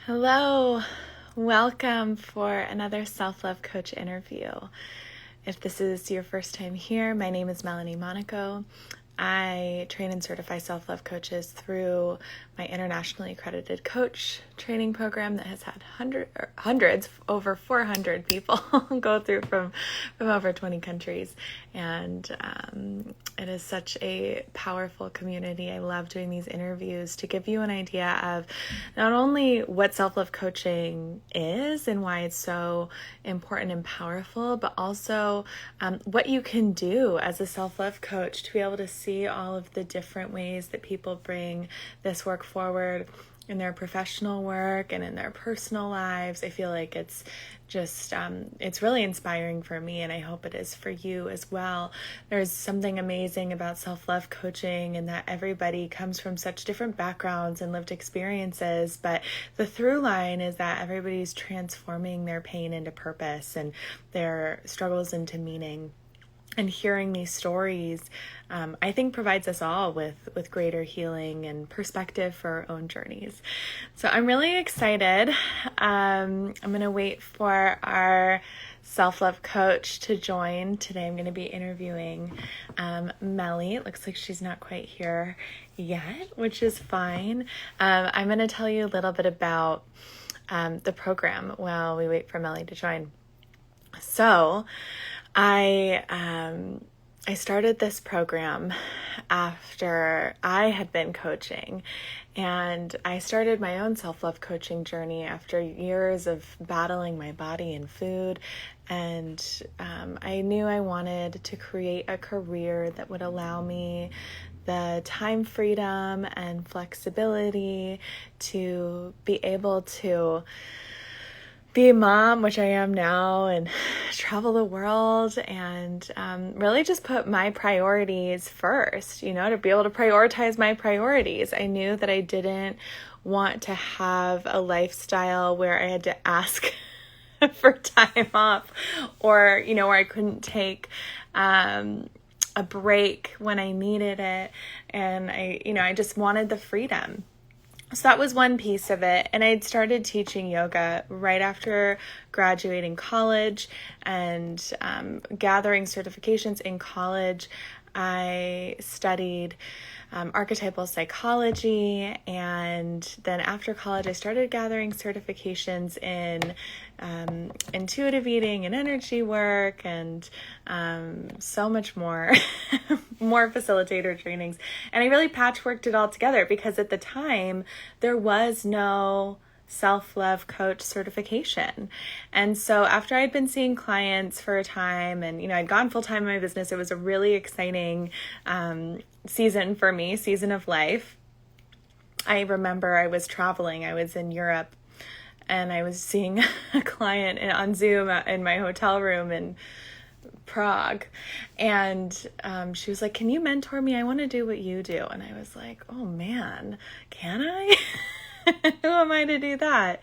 Hello, welcome for another Self-Love Coach interview. If this is your first time here, my name is Melanie Monaco. I train and certify self-love coaches through my internationally accredited coach training program that has had hundreds, over 400 people go through from over 20 countries. And it is such a powerful community. I love doing these interviews to give you an idea of not only what self-love coaching is and why it's so important and powerful, but also what you can do as a self-love coach to be able to see all of the different ways that people bring this work forward in their professional work and in their personal lives. I feel like it's just, it's really inspiring for me, and I hope it is for you as well. There's something amazing about self-love coaching and that everybody comes from such different backgrounds and lived experiences, but the through line is that everybody's transforming their pain into purpose and their struggles into meaning. And hearing these stories, I think provides us all with greater healing and perspective for our own journeys. So I'm really excited. I'm going to wait for our self-love coach to join. Today I'm going to be interviewing Mely. It looks like she's not quite here yet, which is fine. I'm going to tell you a little bit about the program while we wait for Mely to join. So I started this program after I had been coaching, and I started my own self-love coaching journey after years of battling my body and food. And I knew I wanted to create a career that would allow me the time freedom and flexibility to be able to be a mom, which I am now, and travel the world and really just put my priorities first, to be able to prioritize my priorities. I knew that I didn't want to have a lifestyle where I had to ask for time off or, where I couldn't take a break when I needed it. And I just wanted the freedom. So that was one piece of it. And I'd started teaching yoga right after graduating college and gathering certifications in college. I studied archetypal psychology, and then after college I started gathering certifications in intuitive eating and energy work and so much more, more facilitator trainings. And I really patchworked it all together because at the time there was no self-love coach certification. And so after I'd been seeing clients for a time and, I'd gone full-time in my business, it was a really exciting season for me, season of life. I remember I was traveling. I was in Europe and I was seeing a client on Zoom in my hotel room in Prague. And she was like, "Can you mentor me? I want to do what you do." And I was like, "Oh man, can I?" Who am I to do that?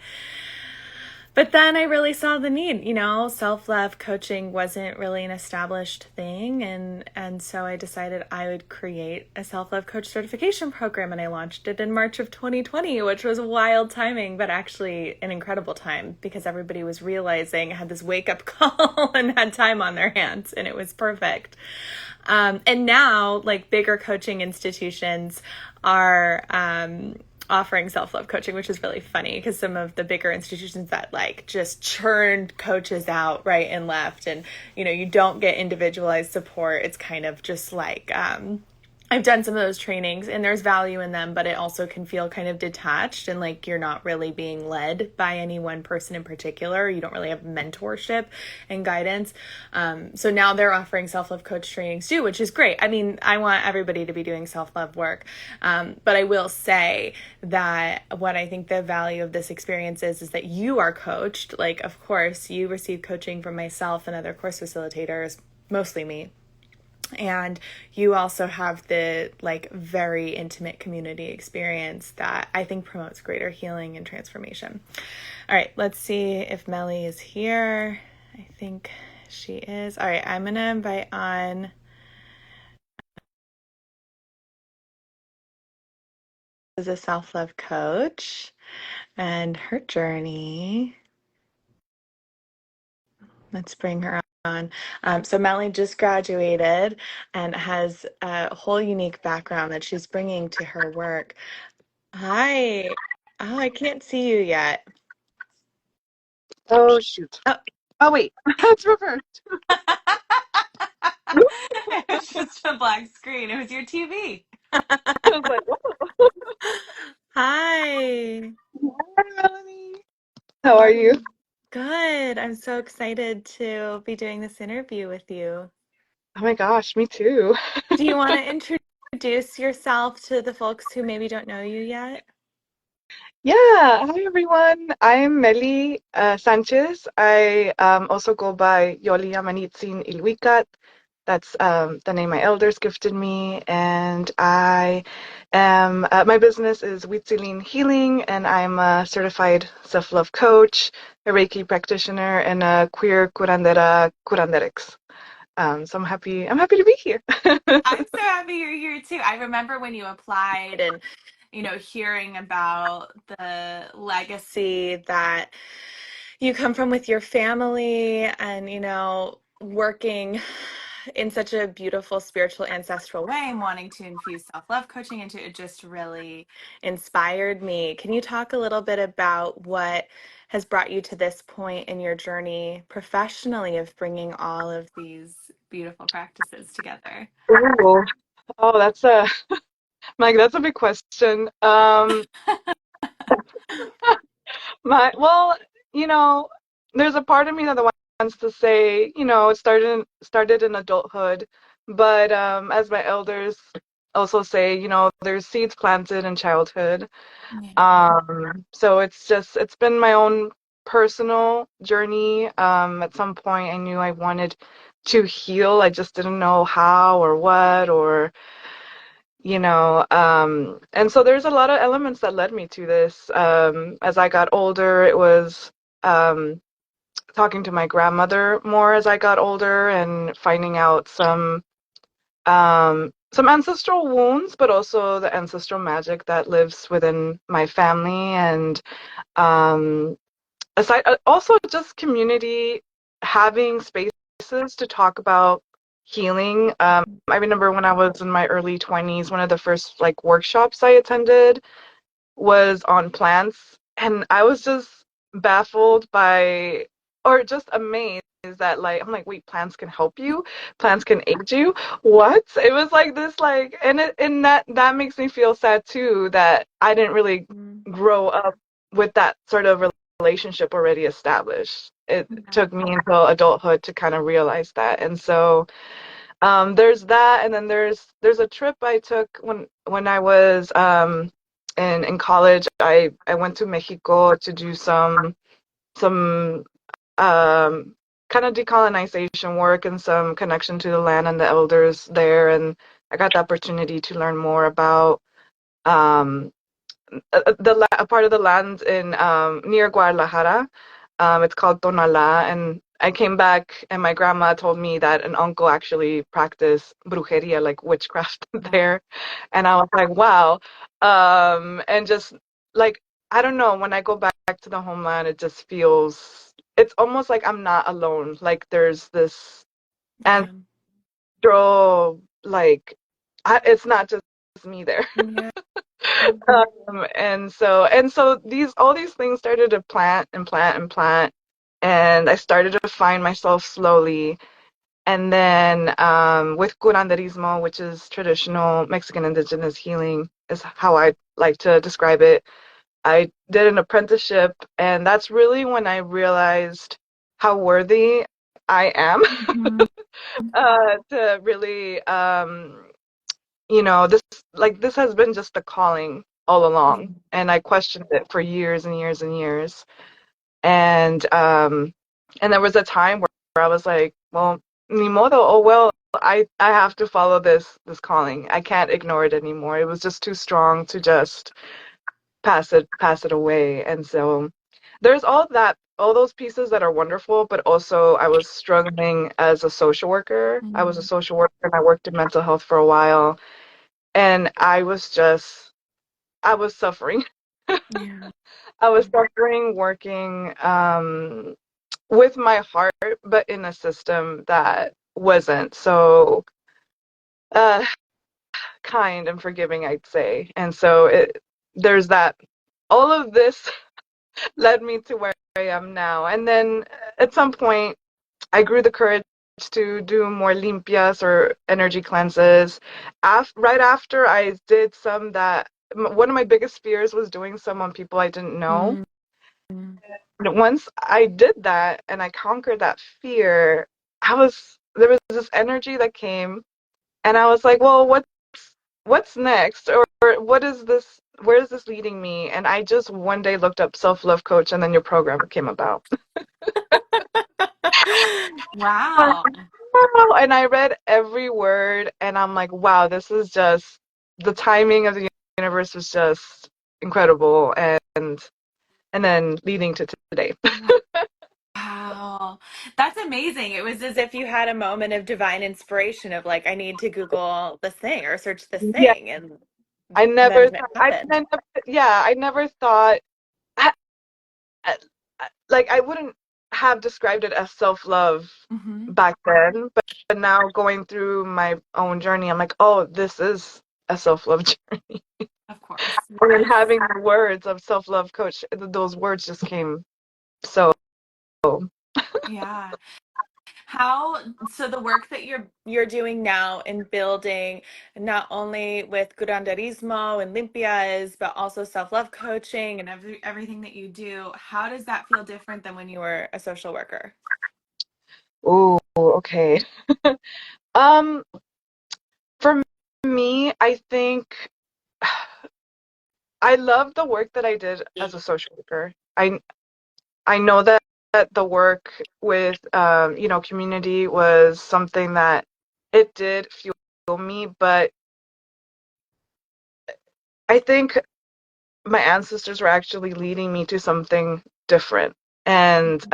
But then I really saw the need, self-love coaching wasn't really an established thing. And so I decided I would create a self-love coach certification program, and I launched it in March of 2020, which was wild timing, but actually an incredible time because everybody was realizing I had this wake up call and had time on their hands, and it was perfect. And now bigger coaching institutions are, offering self-love coaching, which is really funny because some of the bigger institutions that just churned coaches out right and left, and you don't get individualized support. It's kind of just I've done some of those trainings and there's value in them, but it also can feel kind of detached and you're not really being led by any one person in particular. You don't really have mentorship and guidance. So now they're offering self-love coach trainings too, which is great. I mean, I want everybody to be doing self-love work. But I will say that what I think the value of this experience is that you are coached. Of course, you receive coaching from myself and other course facilitators, mostly me. And you also have the very intimate community experience that I think promotes greater healing and transformation. All right, let's see if Mely is here. I think she is. All right, I'm going to invite on is a self-love coach and her journey. Let's bring her on. So Melly just graduated and has a whole unique background that she's bringing to her work. Hi. Oh, I can't see you yet. Oh shoot. Oh. Oh wait, that's reversed. It was just a black screen. It was your TV. I was like, whoa. Hi. Hi, Melanie. How How are are you? you? Good. I'm so excited to be doing this interview with you. Oh my gosh, me too. Do you want to introduce yourself to the folks who maybe don't know you yet? Yeah, hi everyone. I'm Mely Sanchez. I also go by Yoli Amanitzin Ilwikat. That's the name my elders gifted me. And I am, my business is Huitzilin Healing, and I'm a certified self-love coach, a Reiki practitioner, and a queer curanderics. So I'm happy to be here. I'm so happy you're here too. I remember when you applied and, hearing about the legacy that you come from with your family and, working in such a beautiful spiritual ancestral way and wanting to infuse self-love coaching into it just really inspired me. Can you talk a little bit about what has brought you to this point in your journey professionally of bringing all of these beautiful practices together? Ooh. Oh, that's a big question. Well, you know, there's a part of me that wants to say, it started in adulthood, but as my elders also say, there's seeds planted in childhood. Yeah. So it's been my own personal journey. At some point, I knew I wanted to heal. I just didn't know how or what or and so there's a lot of elements that led me to this. As I got older, it was um, talking to my grandmother more as I got older and finding out some ancestral wounds, but also the ancestral magic that lives within my family. And um, aside, also just community, having spaces to talk about healing. I remember when I was in my early 20s, one of the first like workshops I attended was on plants, and I was just baffled by, or just amazed that like I'm like, wait, plants can help you, plants can aid you. What? It was like this, like, and that makes me feel sad too that I didn't really Mm, grow up with that sort of relationship already established. It yeah. took me until adulthood to kind of realize that, and so there's that, and then there's a trip I took when I was in college. I went to Mexico to do some kind of decolonization work and some connection to the land and the elders there, and I got the opportunity to learn more about um, a part of the land in near Guadalajara. It's called Tonalá, and I came back and my grandma told me that an uncle actually practiced brujeria, like witchcraft Wow. there, and I was like, wow. And just like I don't know, when I go back to the homeland, it just feels it's almost like I'm not alone. Like there's this Yeah. ancestral it's not just me there. Yeah. And so these all these things started to plant and plant and plant, and I started to find myself slowly. And then with Cuanderismo, which is traditional Mexican indigenous healing, is how I like to describe it. I did an apprenticeship, and that's really when I realized how worthy I am Mhm. to really this has been just a calling all Yeah. along, and I questioned it for years and years and years. And there was a time where I was like, well, ni modo, oh well, I have to follow this calling. I can't ignore it anymore. It was just too strong to just pass it away. And so there's all those pieces that are wonderful, but also I was struggling as a social worker. I was a Mm. social worker and I worked in mental health for a while, and I was just I was suffering. Yeah. I was suffering working with my heart, but in a system that wasn't so uh, kind and forgiving, I'd say. And so there's that. All of this led me to where I am now. And then at some point, I grew the courage to do more limpias or energy cleanses. Right after I did some that, one of my biggest fears was doing some on people I didn't know. Mm. But once I did that and I conquered that fear, there was this energy that came, and I was like, well, what's next? Or what is this? Where is this leading me? And I just one day looked up self-love coach, and then your program came about. Wow. And I read every word, and I'm like, wow, this is just the timing of the universe was just incredible, and then leading to today. Wow. That's amazing. It was as if you had a moment of divine inspiration of like, I need to Google this thing or search this Yeah, thing. And I then never, it I, happened. I never, yeah, I never thought, I, like, I wouldn't have described it as self-love Hmm. back then, but now going through my own journey, I'm like, oh, this is a self-love journey. Of course. And then Yes. having the words of self-love coach, those words just came so. Yeah. How, so the work that you're doing now in building not only with Cuanderismo and Limpias, but also self-love coaching and everything that you do, how does that feel different than when you were a social worker? Ooh, okay. Um, for me, I think I love the work that I did as a social worker. I know that the work with community was something that it did fuel me, but I think my ancestors were actually leading me to something different. And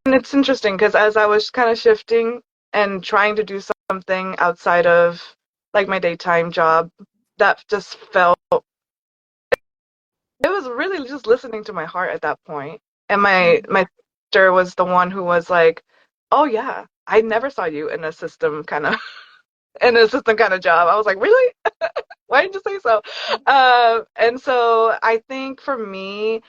it's interesting because as I was kind of shifting and trying to do something outside of like my daytime job, that just felt it was really just listening to my heart at that point. And my sister was the one who was like, "Oh yeah, I never saw you in a system kind of in a system kind of job." I was like, "Really? Why didn't you say so?" And so I think for me,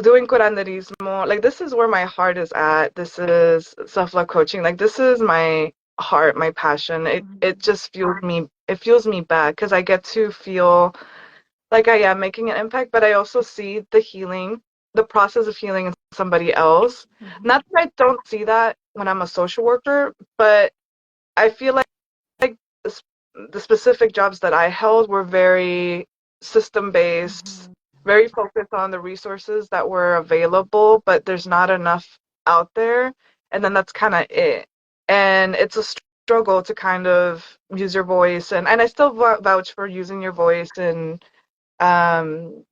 doing curanderismo, like this is where my heart is at. This is self-love coaching. Like this is my heart, my passion. It Mhm. just fuels me. It fuels me back because I get to feel like I am making an impact, but I also see the healing, the process of healing in somebody else. Mhm. Not that I don't see that when I'm a social worker, but I feel like the specific jobs that I held were very system based, Mhm. very focused on the resources that were available, but there's not enough out there. And then that's kind of it. And it's a struggle to kind of use your voice. And I still vouch for using your voice and um,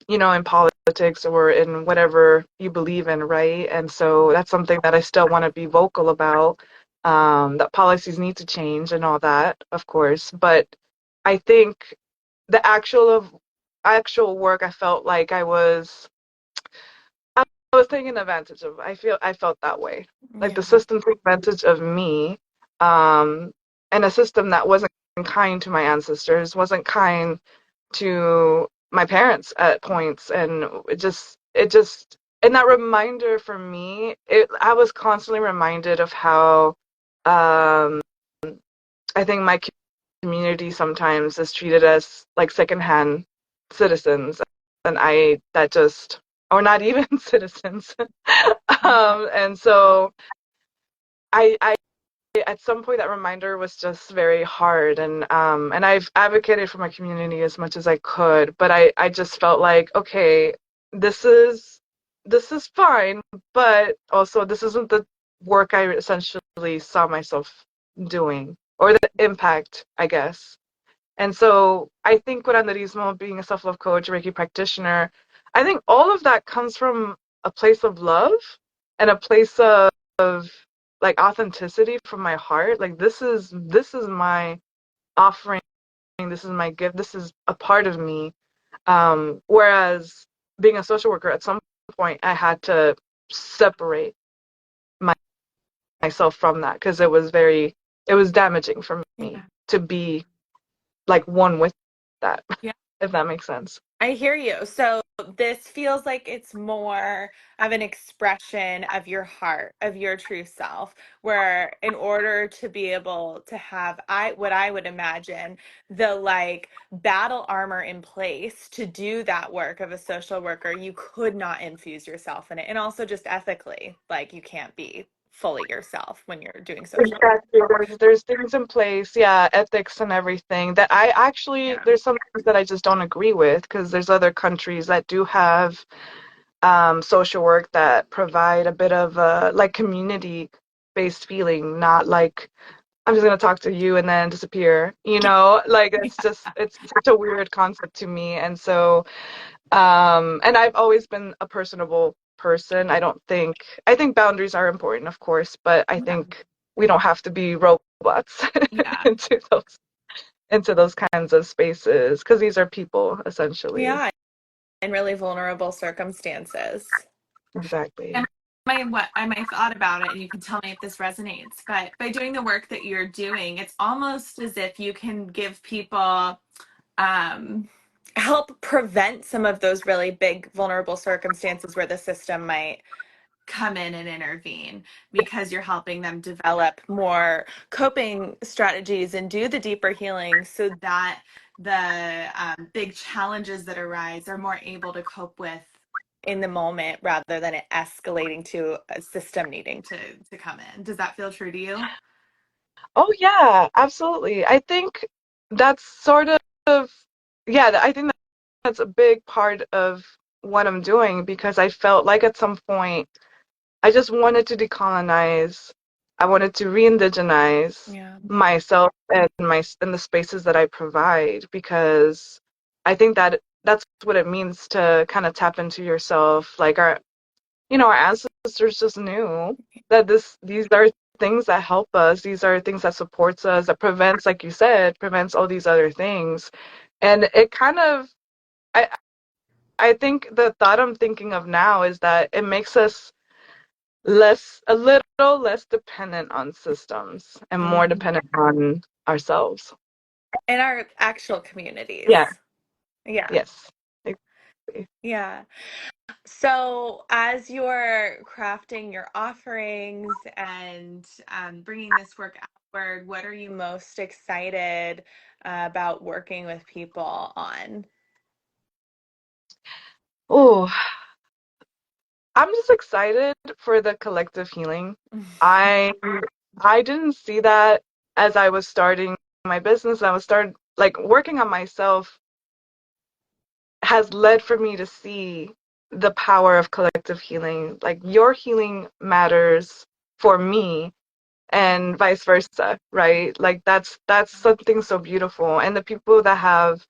in politics or in whatever you believe in, right? And so that's something that I still want to be vocal about, that policies need to change and all that, of course. But I think the actual work, I felt like I was taken advantage of. I felt that way. Like the Yeah. system took advantage of me, um, and a system that wasn't kind to my ancestors, wasn't kind to my parents at points, and it just and that reminder for me, I was constantly reminded of how um I think my community sometimes is treated as like secondhand citizens, and I that just or not even citizens. Yeah. And so I at some point that reminder was just very hard, and I've advocated for my community as much as I could, but I just felt like, okay, this is this is fine, but also this isn't the work I essentially saw myself doing, or the impact, I guess. And so I think curanderismo, being a self-love coach, Reiki practitioner, I think all of that comes from a place of love and a place of like authenticity from my heart. Like this is my offering, this is my gift, this is a part of me. Whereas being a social worker, at some point, I had to separate my, myself from that because it was damaging for me Yeah. to be like one with that, Yeah. if that makes sense. I hear you. So this feels like it's more of an expression of your heart, of your true self, where in order to be able to have what I would imagine the like battle armor in place to do that work of a social worker, you could not infuse yourself in it. And also just ethically, like you can't be fully yourself when you're doing social work. Exactly. There's things in place, yeah, ethics and everything that I actually, Yeah. there's some things that I just don't agree with because there's other countries that do have social work that provide a bit of a like community-based feeling, not like I'm just gonna talk to you and then disappear, you know? Like it's such a weird concept to me. And so and I've always been a personable person. I think boundaries are important, of course, but I Yeah. think we don't have to be robots Yeah. into those kinds of spaces because these are people essentially. Yeah. In really vulnerable circumstances. Exactly. And my thought about it, and you can tell me if this resonates, but by doing the work that you're doing, it's almost as if you can give people um, help prevent some of those really big vulnerable circumstances where the system might come in and intervene because you're helping them develop more coping strategies and do the deeper healing so that the big challenges that arise are more able to cope with in the moment rather than it escalating to a system needing to come in. Does that feel true to you? Oh yeah, absolutely. I think that's sort of yeah, I think that's a big part of what I'm doing because I felt like at some point I just wanted to decolonize. I wanted to re-indigenize Yeah. myself and the spaces that I provide because I think that that's what it means to kind of tap into yourself. Like our ancestors just knew that these are things that help us. These are things that supports us, that prevents, like you said, prevents all these other things. And it kind of I I think the thought I'm thinking of now is that it makes us a little less dependent on systems and more Mhm. dependent on ourselves. In our actual Yeah, communities. Yeah. yes. Exactly. Yeah. So, as you're crafting your offerings and bringing this work outward, what are you most excited about working with people on? Oh, I'm just excited for the collective healing. I I didn't see that as I was starting my business. I was started like working on myself has led for me to see the power of collective healing. Like your healing matters for me and vice versa, right? Like that's something so beautiful. And the people that have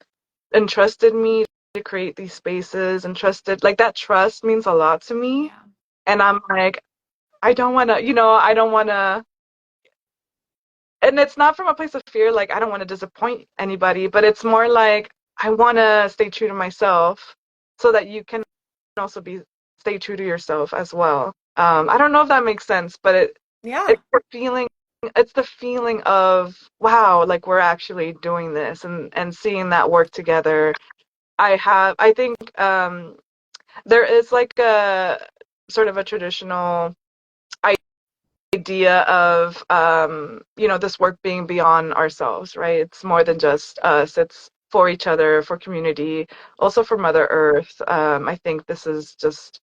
entrusted me to create these spaces and trusted like that trust means a lot to me. Yeah. And I'm like, I don't want to, I don't want to, and it's not from a place of fear, like I don't want to disappoint anybody, but it's more like I want to stay true to myself so that you can also stay true to yourself as well. I don't know if that makes sense, but Yeah. it's the feeling it's the feeling of wow, like we're actually doing this and seeing that work together. I think there is like a sort of a traditional idea of this work being beyond ourselves, right? It's more than just us. It's for each other, for community, also for Mother Earth. I think this is just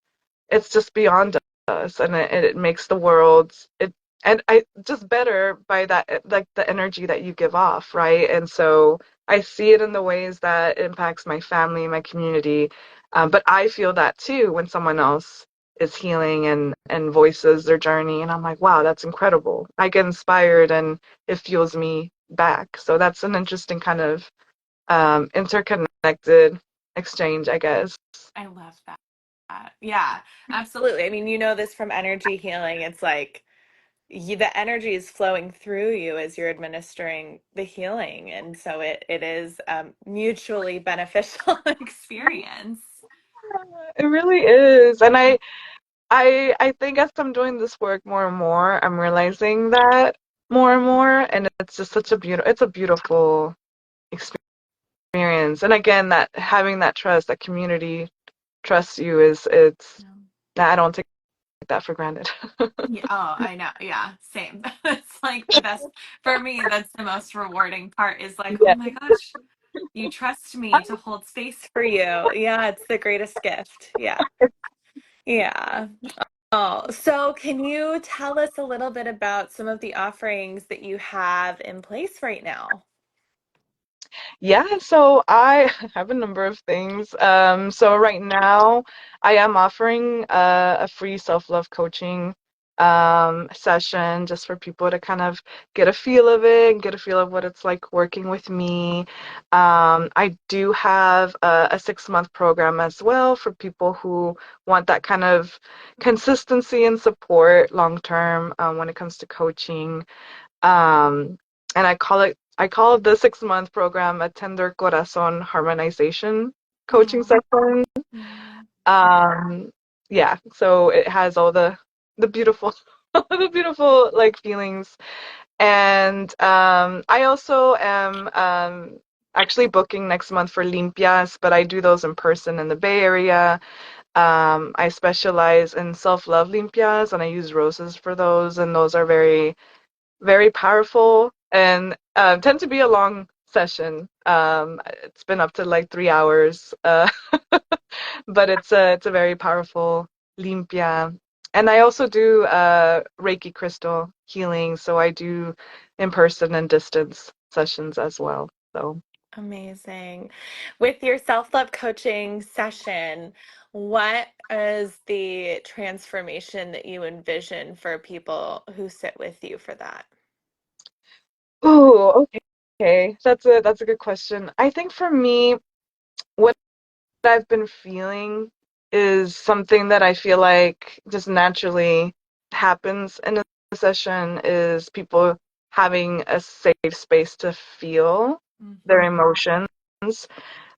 it's just beyond us, and it makes the world it and I just better by that like the energy that you give off, right? And so I see it in the ways that it impacts my family, my community, but I feel that too when someone else is healing and voices their journey, and I'm like, wow, that's incredible. I get inspired, and it fuels me back. So that's an interesting kind of interconnected exchange, I guess. I love that. Yeah, absolutely. I mean, you know this from energy healing. It's like the energy is flowing through you as you're administering the healing. And so it is mutually beneficial experience. It really is. And I think as I'm doing this work more and more, I'm realizing that more and more, and it's just such it's a beautiful experience. And again, that having that trust, that community trusts you it's Yeah. I don't take that for granted. Yeah, oh, I know. Yeah, same. It's like the best for me. That's the most rewarding part is like, oh Yeah. my gosh, you trust me to hold space for you. Yeah, it's the greatest gift. Yeah. Yeah. Oh, so can you tell us a little bit about some of the offerings that you have in place right now? Yeah, so I have a number of things. So right now I am offering a free self-love coaching session just for people to kind of get a feel of it and get a feel of what it's like working with me. I do have a 6-month program as well for people who want that kind of consistency and support long term when it comes to coaching. Um, and I call the 6-month program a Tender Corazon Harmonization coaching Oh, session. yeah. Um, yeah, so it has all the beautiful the beautiful like feelings. And I also am actually booking next month for Limpias, but I do those in person in the Bay Area. I specialize in self-love limpias and I use roses for those, and those are very powerful and tend to be a long session. It's been up to like 3 hours, but it's a very powerful limpia. And I also do Reiki crystal healing, so I do in person and distance sessions as well. So. Amazing. With your self-love coaching session, what is the transformation that you envision for people who sit with you for that? Oh, okay. Okay. That's a good question. I think for me, what I've been feeling is something that I feel like just naturally happens in a session is people having a safe space to feel their Hmm. emotions.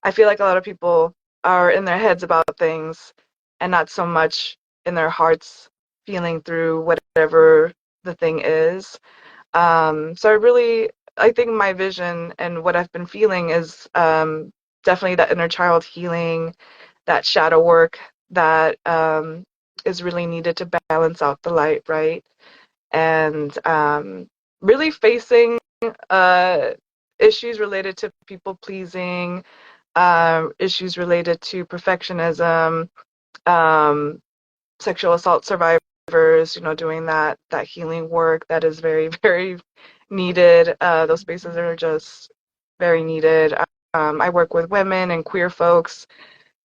I feel like a lot of people are in their heads about things and not so much in their hearts feeling through whatever the thing is. So I think my vision and what I've been feeling is definitely that inner child healing, that shadow work that is really needed to balance out the light, right? And really facing uh, issues related to people pleasing, issues related to perfectionism, um, sexual assault survivors, doing that healing work that is very, very needed. Those spaces are just very needed. I work with women and queer folks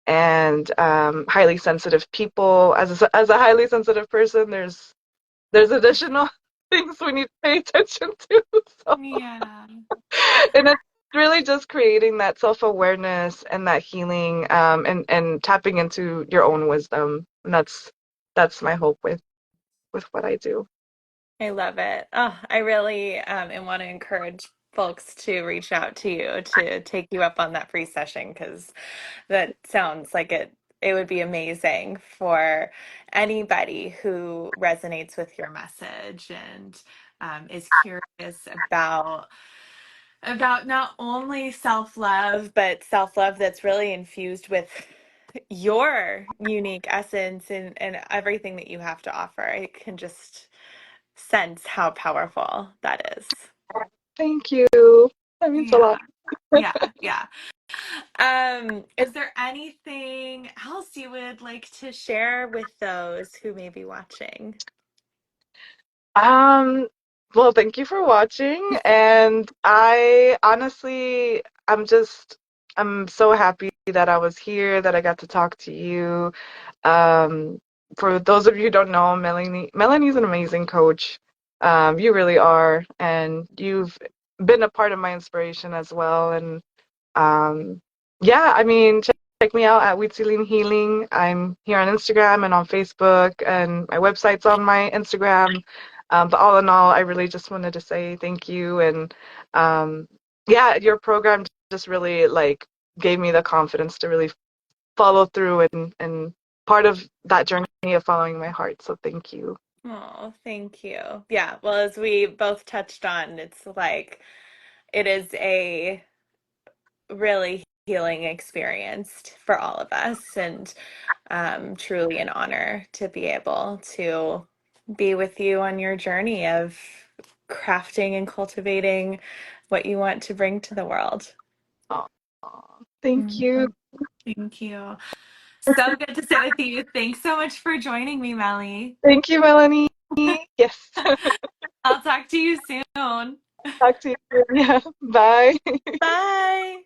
and highly sensitive people. As a highly sensitive person, there's additional things we need to pay attention to. So, Yeah. and it's really just creating that self-awareness and that healing, and tapping into your own wisdom. And that's my hope with what I do. I love it. Oh, I really and want to encourage folks to reach out to you to take you up on that free session because that sounds like it would be amazing for anybody who resonates with your message and is curious about not only self-love, but self-love that's really infused with your unique essence and everything that you have to offer. I can just sense how powerful that is. Thank you. That means a Yeah. lot. Yeah. Yeah. Is there anything else you would like to share with those who may be watching? Um, well, thank you for watching. And I honestly, I'm so happy that I was here, that I got to talk to you. Um, for those of you who don't know, Melanie's an amazing coach. You really are, and you've been a part of my inspiration as well. And yeah, I mean, check me out at Huitzilin Healing. I'm here on Instagram and on Facebook, and my website's on my Instagram. But all in all, I really just wanted to say thank you. And yeah, your program just really like gave me the confidence to really follow through and part of that journey of following my heart. So thank you. Oh, thank you. Yeah, well, as we both touched on, it's like it is a really healing experience for all of us, and truly an honor to be able to be with you on your journey of crafting and cultivating what you want to bring to the world. Aw, thank you. Mhm. Thank you. So good to sit with you. Thanks so much for joining me, Melly. Thank you, Melanie. Yes. I'll talk to you soon. Talk to you soon. Yeah. Bye. Bye.